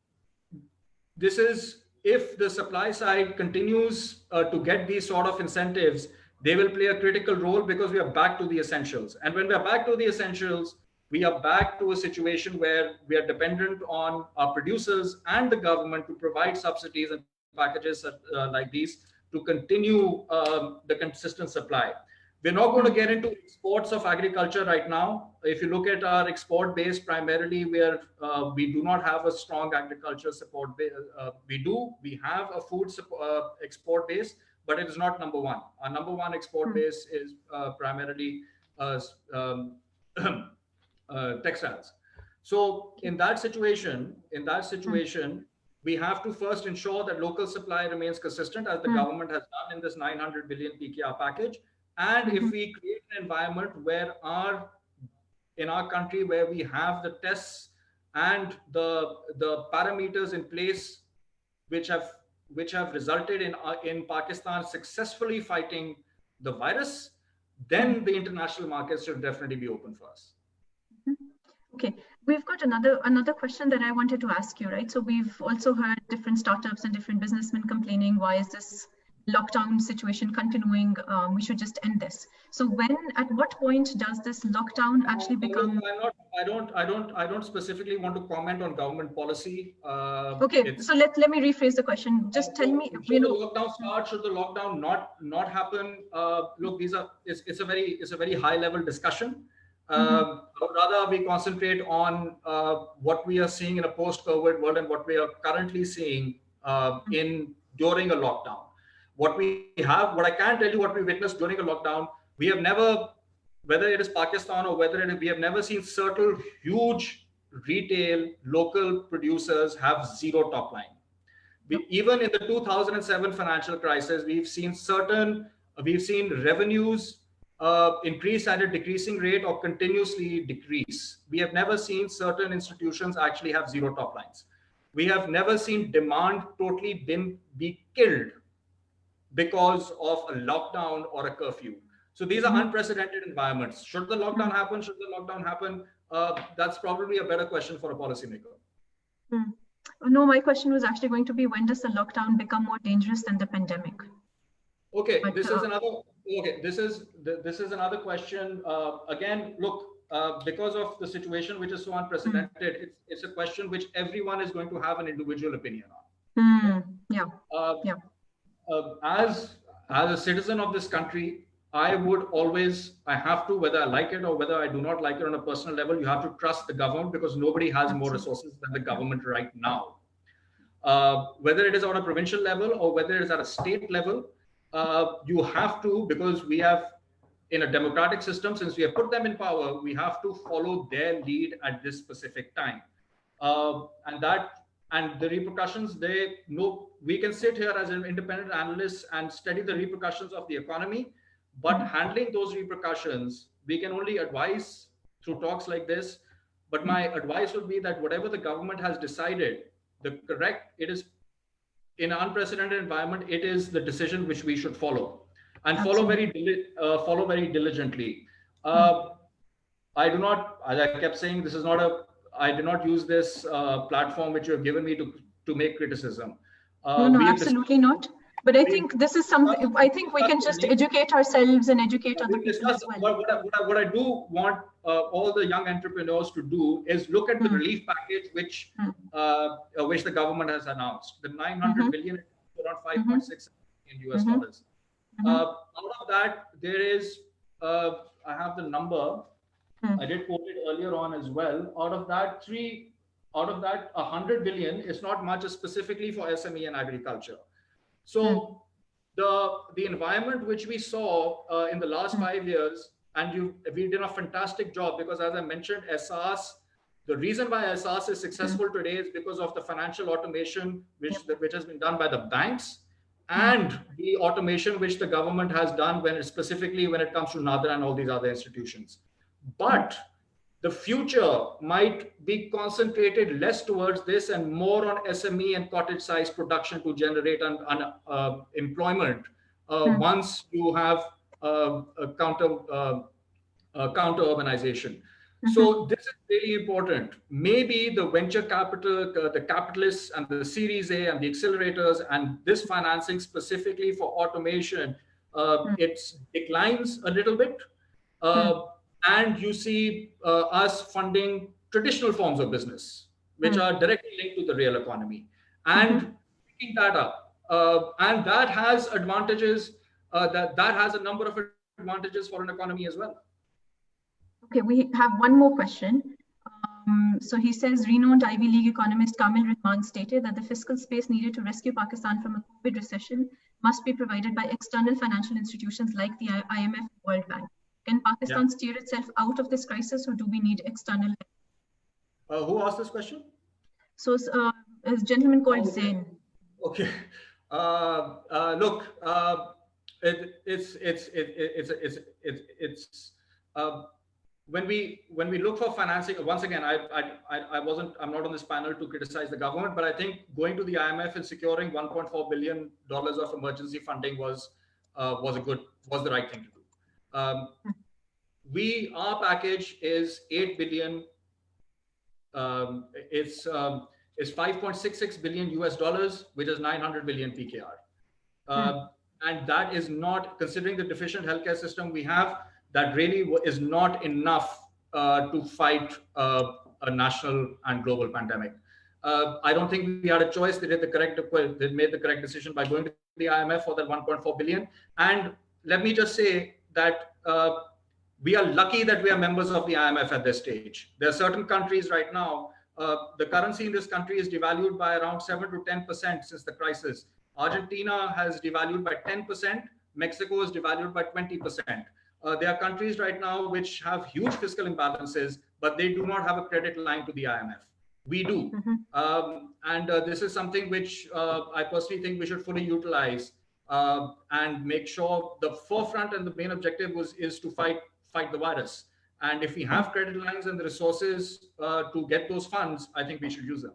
this is, if the supply side continues to get these sort of incentives, they will play a critical role, because we are back to the essentials. And when we are back to the essentials, we are back to a situation where we are dependent on our producers and the government to provide subsidies and packages like these to continue the consistent supply. We're not going to get into exports of agriculture right now. If you look at our export base, primarily we do not have a strong agriculture support base. We have a food export base, but it is not number one. Our number one export base is primarily textiles. So in that situation, we have to first ensure that local supply remains consistent, as the government has done in this 900 billion PKR package. And if we create an environment where in our country, where we have the tests and the parameters in place, which have resulted in Pakistan successfully fighting the virus, then the international markets should definitely be open for us. Okay, we've got another question that I wanted to ask you, right? So we've also heard different startups and different businessmen complaining, why is this lockdown situation continuing? We should just end this. So at what point does this lockdown actually become? I don't specifically want to comment on government policy. Okay, so let me rephrase the question. Just tell me. Should the lockdown start? Should the lockdown not happen? Look, it's a very high level discussion. I would rather we concentrate on what we are seeing in a post-COVID world and what we are currently seeing during a lockdown. What I can tell you, what we witnessed during a lockdown, we have never, whether it is Pakistan or we have never seen certain huge retail local producers have zero top line. Even in the 2007 financial crisis, we've seen revenues increase at a decreasing rate or continuously decrease. We have never seen certain institutions actually have zero top lines. We have never seen demand totally be killed because of a lockdown or a curfew. So these are unprecedented environments. Should the lockdown happen? Should the lockdown happen? That's probably a better question for a policymaker. No, my question was actually going to be, when does the lockdown become more dangerous than the pandemic? Okay, this is another question. Again, look, because of the situation which is so unprecedented, it's a question which everyone is going to have an individual opinion on. As a citizen of this country, I have to, whether I like it or whether I do not like it on a personal level, you have to trust the government, because nobody has more resources than the government right now. Whether it is on a provincial level or whether it is at a state level, you have to, because we have, in a democratic system, since we have put them in power, we have to follow their lead at this specific time. And the repercussions, we can sit here as an independent analyst and study the repercussions of the economy, but handling those repercussions, we can only advise through talks like this. But my advice would be that whatever the government has decided, it is in an unprecedented environment, it is the decision which we should follow, and follow very diligently. I do not, as I kept saying, I did not use this platform which you have given me to make criticism. No, absolutely not. But I think this is something, I think we can just educate ourselves and educate other people as well. What I do want all the young entrepreneurs to do is look at the relief package which the government has announced. The 900 billion, around 5.6 billion US dollars. Out of that, there is, I have the number, I did quote it earlier on as well. Out of that, 100 billion is not much specifically for SME and agriculture. So the environment which we saw in the last 5 years, and we did a fantastic job, because as I mentioned, the reason why SARS is successful today is because of the financial automation which has been done by the banks, and the automation which the government has done specifically when it comes to NADRA and all these other institutions. But the future might be concentrated less towards this and more on SME and cottage size production to generate employment once you have a counter urbanization. So this is really important. Maybe the venture capital, the capitalists and the Series A and the accelerators and this financing specifically for automation, it declines a little bit. And you see us funding traditional forms of business, which are directly linked to the real economy, and picking that up. And that has advantages, that has a number of advantages for an economy as well. Okay, we have one more question. So he says, renowned Ivy League economist Niran Rehman stated that the fiscal space needed to rescue Pakistan from a COVID recession must be provided by external financial institutions like the IMF and World Bank. Can Pakistan steer itself out of this crisis, or do we need external? Who asked this question? So A gentleman called Zain. Okay. Look, when we look for financing, once again, I'm not on this panel to criticize the government, but I think going to the IMF and securing $1.4 billion of emergency funding was the right thing to do. Our package is 8 billion. It's 5.66 billion US dollars, which is 900 billion PKR. And that is not, considering the deficient healthcare system we have, that really is not enough to fight a national and global pandemic. I don't think we had a choice. They made the correct decision by going to the IMF for that 1.4 billion. And let me just say that we are lucky that we are members of the IMF at this stage. There are certain countries right now, the currency in this country is devalued by around 7 to 10% since the crisis. Argentina has devalued by 10%. Mexico is devalued by 20%. There are countries right now which have huge fiscal imbalances, but they do not have a credit line to the IMF. We do. This is something which I personally think we should fully utilize and make sure the forefront and the main objective is to fight the virus. And if we have credit lines and the resources to get those funds, I think we should use them.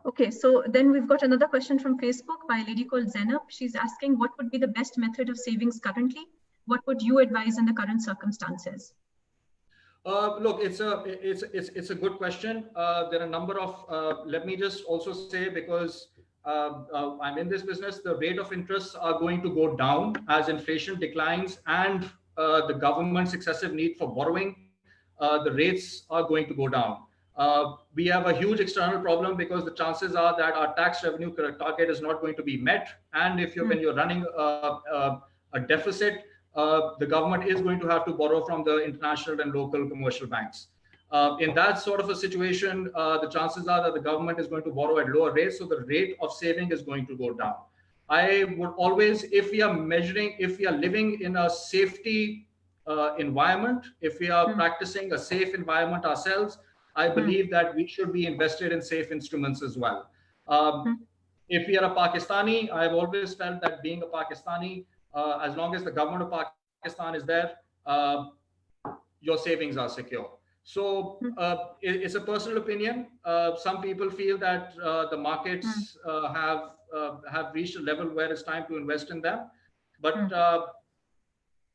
Okay, so then we've got another question from Facebook by a lady called Zainab. She's asking, what would be the best method of savings currently? What would you advise in the current circumstances? Look, it's a good question. There are a number of, let me just also say, because I'm in this business, the rate of interest are going to go down as inflation declines and the government's excessive need for borrowing, the rates are going to go down. We have a huge external problem because the chances are that our tax revenue target is not going to be met. And when you're running a deficit, the government is going to have to borrow from the international and local commercial banks. In that sort of a situation, the chances are that the government is going to borrow at lower rates, so the rate of saving is going to go down. I would always, if we are living in a safety environment, if we are practicing a safe environment ourselves, I believe that we should be invested in safe instruments as well. If we are a Pakistani, I've always felt that being a Pakistani, as long as the government of Pakistan is there, your savings are secure. So it's a personal opinion. Some people feel that the markets have reached a level where it's time to invest in them. But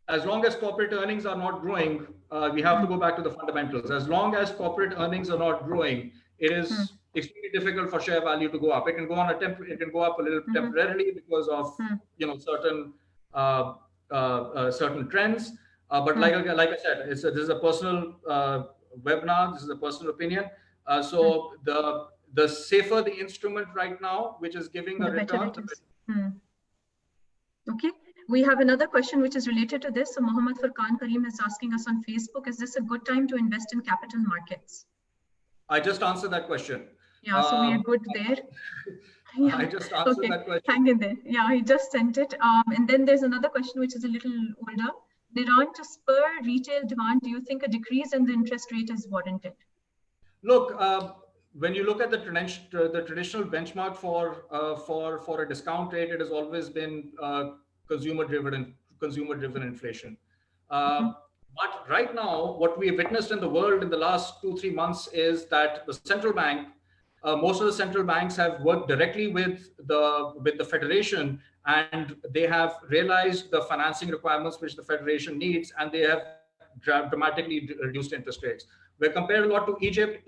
as long as corporate earnings are not growing, we have to go back to the fundamentals. As long as corporate earnings are not growing, it is extremely difficult for share value to go up. It can go on it can go up a little temporarily because of certain trends. But like I said, this is a personal webinar. This is a personal opinion. So the safer the instrument right now, which is giving a return. Okay. We have another question which is related to this. So Mohammad Furqan Karim is asking us on Facebook, is this a good time to invest in capital markets? I just answered that question. Yeah, so we are good there. Yeah. I just answered that question. Hang in there. Yeah, he just sent it. And then there's another question which is a little older. Niran, to spur retail demand, do you think a decrease in the interest rate is warranted? Look, when you look at the traditional benchmark for a discount rate, it has always been consumer-driven inflation. But right now, what we have witnessed in the world in the last 2-3 months is that the central bank, most of the central banks have worked directly with the federation, and they have realized the financing requirements which the federation needs, and they have dramatically reduced interest rates. We're compared a lot to Egypt.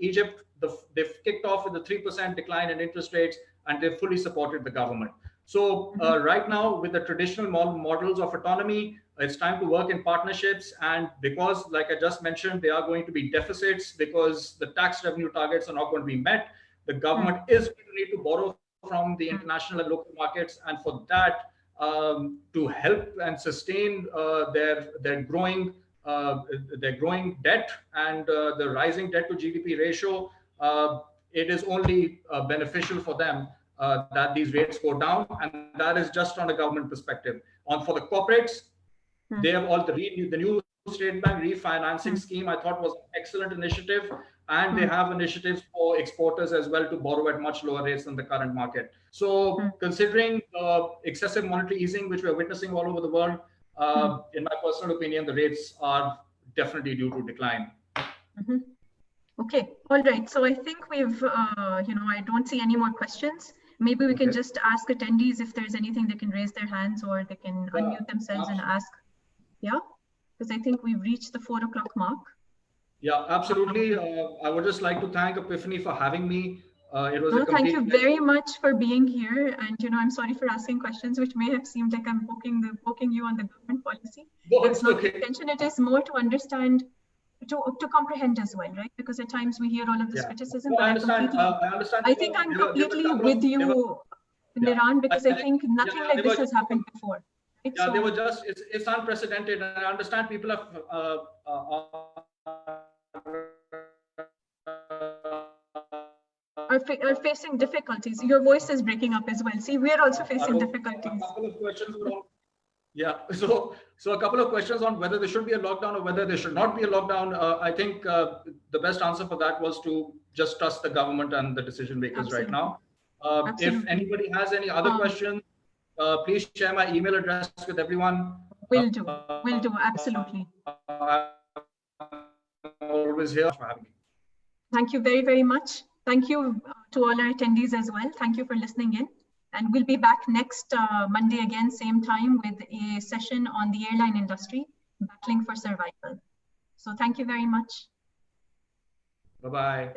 They've kicked off with a 3% decline in interest rates, and they've fully supported the government. So right now, with the traditional models of autonomy, it's time to work in partnerships. And because, like I just mentioned, there are going to be deficits because the tax revenue targets are not going to be met, the government is going to need to borrow from the international and local markets. And for that, to help and sustain their growing debt and the rising debt to GDP ratio, it is only beneficial for them that these rates go down, and that is just on a government perspective. For the corporates, they have all the new State Bank refinancing scheme. I thought was an excellent initiative. and they have initiatives for exporters as well to borrow at much lower rates than the current market. So considering excessive monetary easing, which we're witnessing all over the world, in my personal opinion, the rates are definitely due to decline. Okay, all right. So I think we've, I don't see any more questions. Maybe we can just ask attendees if there's anything they can raise their hands or they can unmute themselves and ask. Yeah, because I think we've reached the 4 o'clock mark. Yeah, absolutely. I would just like to thank Epiphany for having me. It was a thank you very much for being here. And, I'm sorry for asking questions, which may have seemed like I'm poking you on the government policy. That's not the intention. It is more to understand, to comprehend as well, right? Because at times we hear all of this criticism. No, but I understand. I think I'm completely with you, Niran, because I think nothing like this has happened before. Right? Yeah, they were just, it's unprecedented. And I understand people have are facing difficulties. Your voice is breaking up as well. See, we're also facing difficulties. A couple of questions so a couple of questions on whether there should be a lockdown or whether there should not be a lockdown. I think the best answer for that was to just trust the government and the decision makers right now. If anybody has any other questions, please share my email address with everyone. Will do, absolutely. I'm always here for having me. Thank you very, very much. Thank you to all our attendees as well. Thank you for listening in. And we'll be back next Monday again, same time, with a session on the airline industry, battling for survival. So thank you very much. Bye-bye.